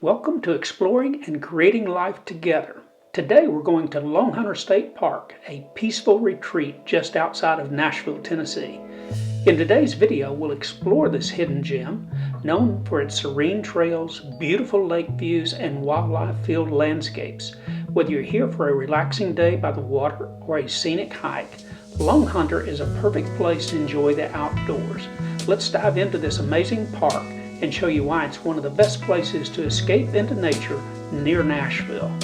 Welcome to Exploring and Creating Life Together. Today we're going to Lone Hunter State Park, a peaceful retreat just outside of Nashville, Tennessee. In today's video, we'll explore this hidden gem, known for its serene trails, beautiful lake views, and wildlife-filled landscapes. Whether you're here for a relaxing day by the water or a scenic hike, Lone Hunter is a perfect place to enjoy the outdoors. Let's dive into this amazing park and show you why it's one of the best places to escape into nature near Nashville.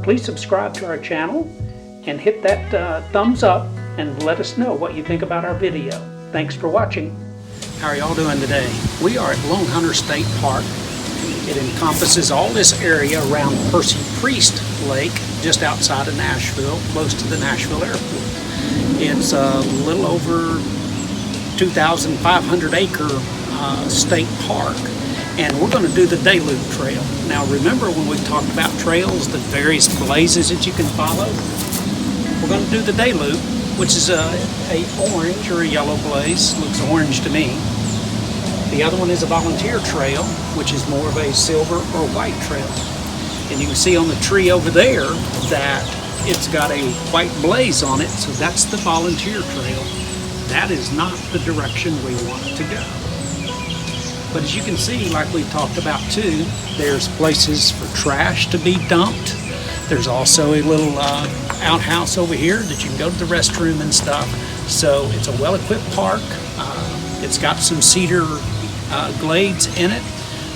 Please subscribe to our channel and hit that thumbs up and let us know what you think about our video. Thanks for watching. How are y'all doing today? We are at Lone Hunter State Park. It encompasses all this area around Percy Priest Lake, just outside of Nashville, close to the Nashville airport. It's a little over 2,500 acre state park, and we're going to do the day loop trail. Now remember, when we talked about trails, the various blazes that you can follow, we're going to do the day loop, which is a orange or a yellow blaze. Looks orange to me. The other one is a volunteer trail, which is more of a silver or white trail. And you can see on the tree over there that it's got a white blaze on it, so that's the volunteer trail. That is not the direction we want to go. But as you can see, like we talked about too, there's places for trash to be dumped. There's also a little outhouse over here that you can go to the restroom and stuff. So it's a well-equipped park. It's got some cedar glades in it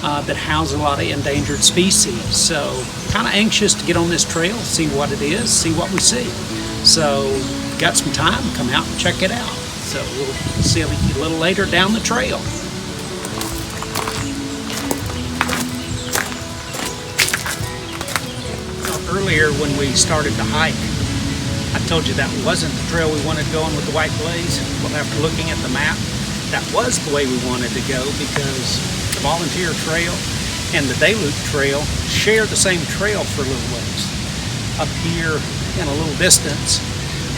that house a lot of endangered species. So kind of anxious to get on this trail, see what it is, see what we see. So got some time, come out and check it out. So we'll see you a little later down the trail. Earlier when we started to hike, I told you that wasn't the trail we wanted to go on with the white blaze. Well, after looking at the map, that was the way we wanted to go, because the volunteer trail and the day loop trail share the same trail for a little ways. Up here in a little distance,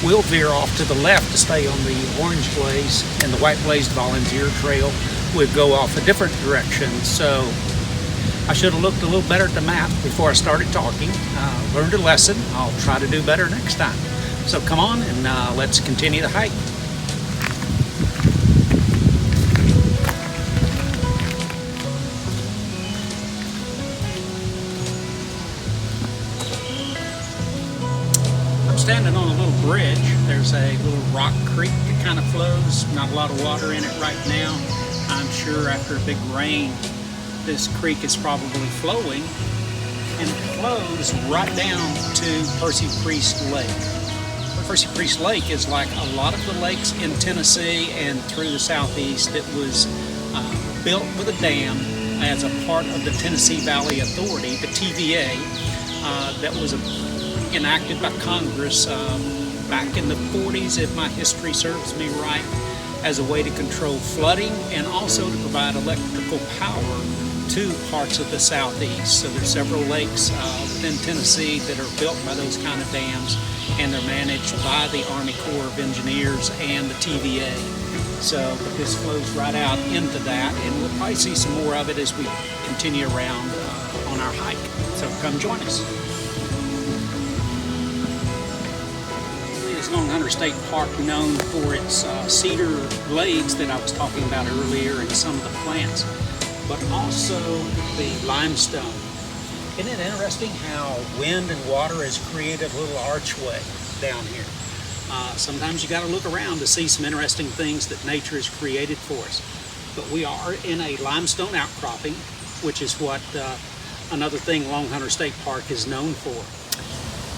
we'll veer off to the left to stay on the orange blaze, and the white blaze volunteer trail will go off a different direction. So I should have looked a little better at the map before I started talking. Learned a lesson. I'll try to do better next time. So come on and let's continue the hike. I'm standing on a little bridge. There's a little rock creek that kind of flows. Not a lot of water in it right now. I'm sure after a big rain, this creek is probably flowing, and it flows right down to Percy Priest Lake. Percy Priest Lake is like a lot of the lakes in Tennessee and through the southeast. It was built with a dam as a part of the Tennessee Valley Authority, the TVA, that was enacted by Congress back in the 40s, if my history serves me right, as a way to control flooding and also to provide electrical power to parts of the southeast. So there's several lakes within Tennessee that are built by those kind of dams, and they're managed by the Army Corps of Engineers and the TVA. So this flows right out into that, and we'll probably see some more of it as we continue around on our hike. So come join us. Is Lone Hunter State Park known for its cedar glades that I was talking about earlier, and some of the plants, but also the limestone. Isn't it interesting how wind and water has created a little archway down here? Sometimes you got to look around to see some interesting things that nature has created for us. But we are in a limestone outcropping, which is what another thing Lone Hunter State Park is known for.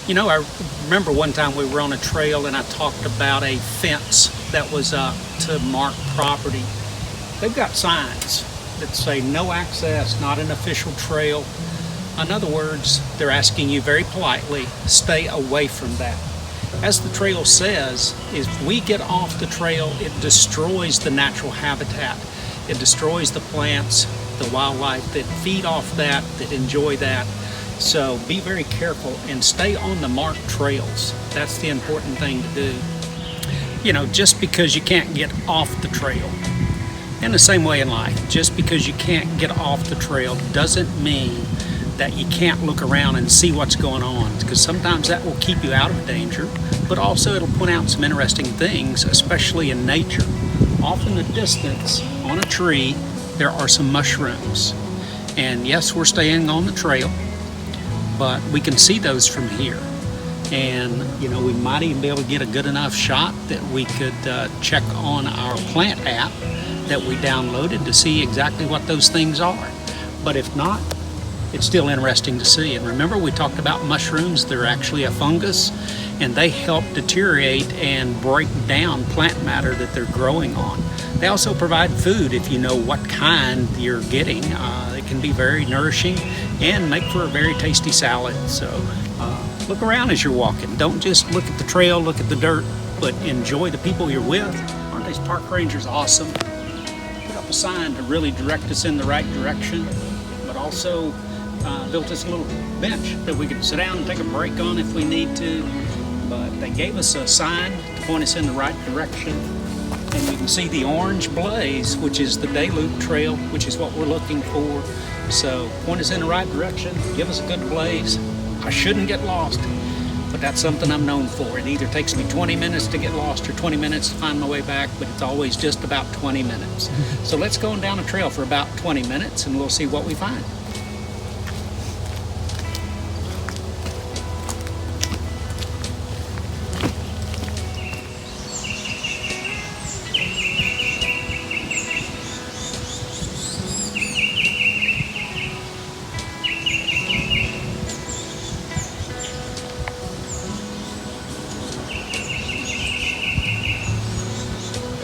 You know, I remember one time we were on a trail and I talked about a fence that was to mark property. They've got signs that say no access, not an official trail. In other words, they're asking you very politely, stay away from that. As the trail says, if we get off the trail, it destroys the natural habitat. It destroys the plants, the wildlife that feed off that enjoy that. So be very careful and stay on the marked trails. That's the important thing to do. You know, just because you can't get off the trail In the same way in life, just because you can't get off the trail doesn't mean that you can't look around and see what's going on, because sometimes that will keep you out of danger, but also it'll point out some interesting things, especially in nature. Off in the distance on a tree there are some mushrooms, and yes, we're staying on the trail, but we can see those from here. And you know, we might even be able to get a good enough shot that we could check on our plant app that we downloaded to see exactly what those things are. But if not, it's still interesting to see. And remember, we talked about mushrooms. They're actually a fungus, and they help deteriorate and break down plant matter that they're growing on. They also provide food if you know what kind you're getting. It can be very nourishing and make for a very tasty salad. So look around as you're walking. Don't just look at the trail, look at the dirt, but enjoy the people you're with. Aren't these park rangers awesome? Put up a sign to really direct us in the right direction, but also built us a little bench that we could sit down and take a break on if we need to. But they gave us a sign to point us in the right direction. And you can see the orange blaze, which is the day loop trail, which is what we're looking for. So point us in the right direction, give us a good blaze. I shouldn't get lost, but that's something I'm known for. It either takes me 20 minutes to get lost or 20 minutes to find my way back, but it's always just about 20 minutes. So let's go down a trail for about 20 minutes and we'll see what we find.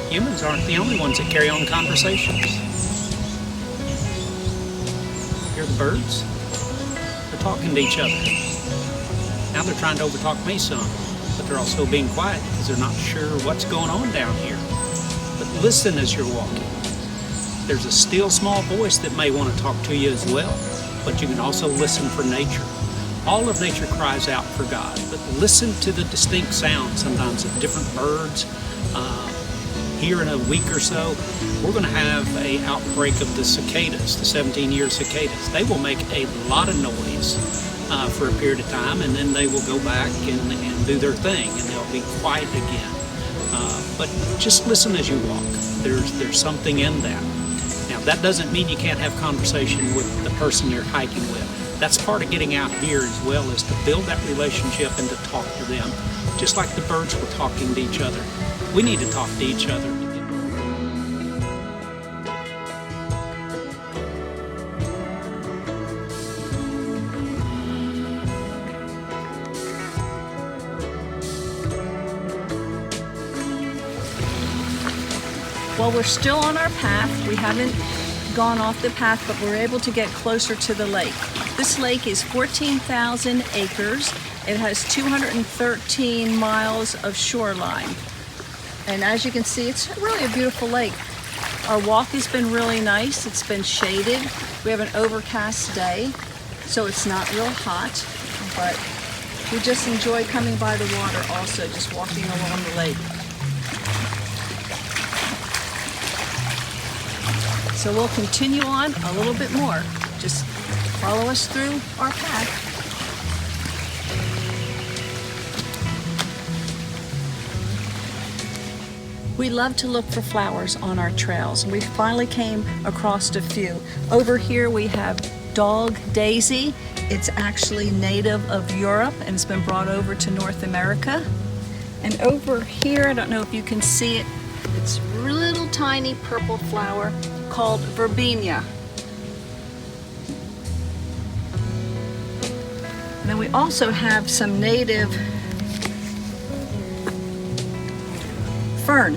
Humans aren't the only ones that carry on conversations. Hear the birds? They're talking to each other. Now they're trying to overtalk me some, but they're also being quiet because they're not sure what's going on down here. But listen as you're walking. There's a still small voice that may want to talk to you as well, but you can also listen for nature. All of nature cries out for God, but listen to the distinct sounds sometimes of different birds. Here in a week or so, we're going to have an outbreak of the cicadas, the 17-year cicadas. They will make a lot of noise for a period of time, and then they will go back and do their thing, and they'll be quiet again. But just listen as you walk. There's something in that. Now, that doesn't mean you can't have conversation with the person you're hiking with. That's part of getting out here as well, is to build that relationship and to talk to them, just like the birds were talking to each other. We need to talk to each other. Well, we're still on our path. We haven't gone off the path, but we're able to get closer to the lake. This lake is 14,000 acres. It has 213 miles of shoreline. And as you can see, it's really a beautiful lake. Our walk has been really nice. It's been shaded. We have an overcast day, so it's not real hot, but we just enjoy coming by the water also, just walking along the lake. So we'll continue on a little bit more. Just follow us through our path. We love to look for flowers on our trails, and we finally came across a few. Over here we have dog daisy. It's actually native of Europe and it's been brought over to North America. And over here, I don't know if you can see it, it's a little tiny purple flower called verbena. And then we also have some native fern,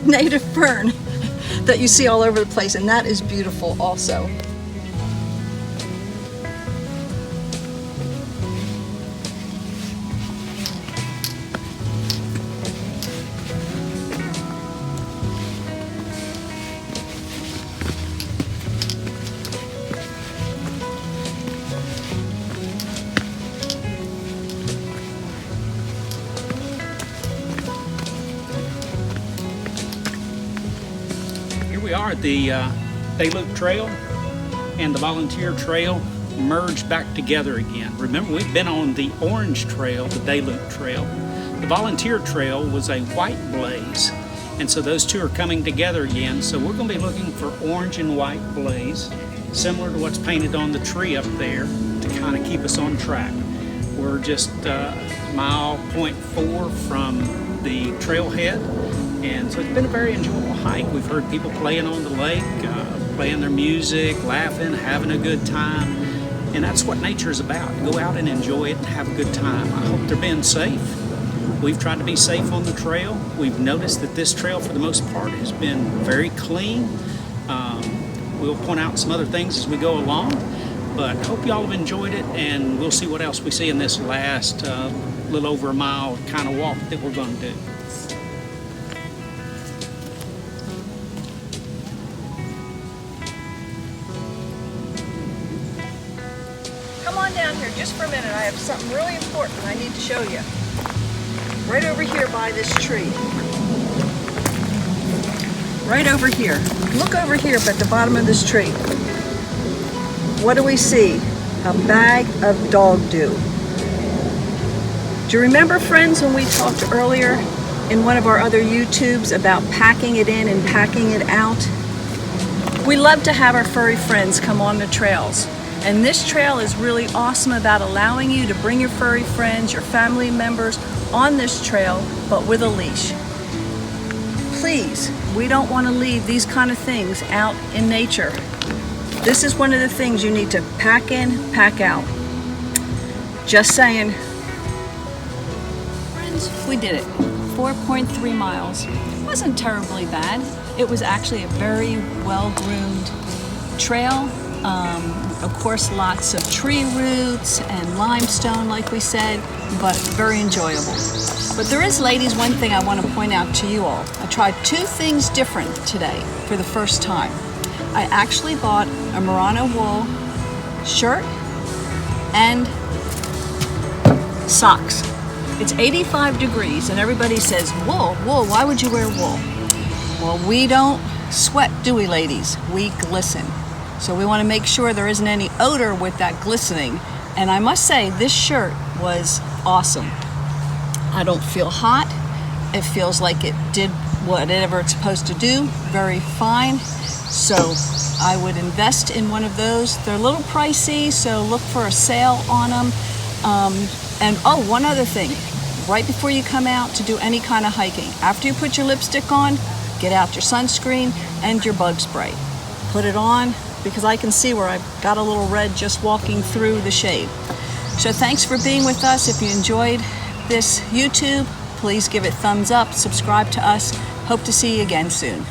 native fern that you see all over the place, and that is beautiful also. we are. The Day Loop Trail and the Volunteer Trail merged back together again. Remember, we've been on the Orange Trail, the Day Loop Trail. The Volunteer Trail was a white blaze, and so those two are coming together again. So we're going to be looking for orange and white blaze, similar to what's painted on the tree up there, to kind of keep us on track. We're just mile 0.4 from the trailhead, and so it's been a very enjoyable hike. We've heard people playing on the lake, playing their music, laughing, having a good time, and that's what nature is about. Go out and enjoy it and have a good time. I hope they're being safe. We've tried to be safe on the trail. We've noticed that this trail, for the most part, has been very clean. We'll point out some other things as we go along, but I hope y'all have enjoyed it, and we'll see what else we see in this last little over a mile kind of walk that we're going to do. Come on down here just for a minute. I have something really important I need to show you. Right over here by this tree. Right over here. Look over here at the bottom of this tree. What do we see? A bag of dog dew. Do you remember, friends, when we talked earlier in one of our other YouTubes about packing it in and packing it out? We love to have our furry friends come on the trails. And this trail is really awesome about allowing you to bring your furry friends, your family members on this trail, but with a leash. Please, we don't want to leave these kind of things out in nature. This is one of the things you need to pack in, pack out. Just saying. Friends, we did it. 4.3 miles. It wasn't terribly bad. It was actually a very well-groomed trail. Of course, lots of tree roots and limestone, like we said, but very enjoyable. But there is, ladies, one thing I want to point out to you all. I tried two things different today for the first time. I actually bought a merino wool shirt and socks. It's 85 degrees, and everybody says, wool, why would you wear wool? Well, we don't sweat, do we, ladies? We glisten. So we want to make sure there isn't any odor with that glistening. And I must say, this shirt was awesome. I don't feel hot. It feels like it did whatever it's supposed to do. Very fine. So I would invest in one of those. They're a little pricey, so look for a sale on them. And oh, one other thing. Right before you come out to do any kind of hiking, after you put your lipstick on, get out your sunscreen and your bug spray. Put it on, because I can see where I've got a little red just walking through the shade. So thanks for being with us. If you enjoyed this YouTube, please give it thumbs up, subscribe to us. Hope to see you again soon.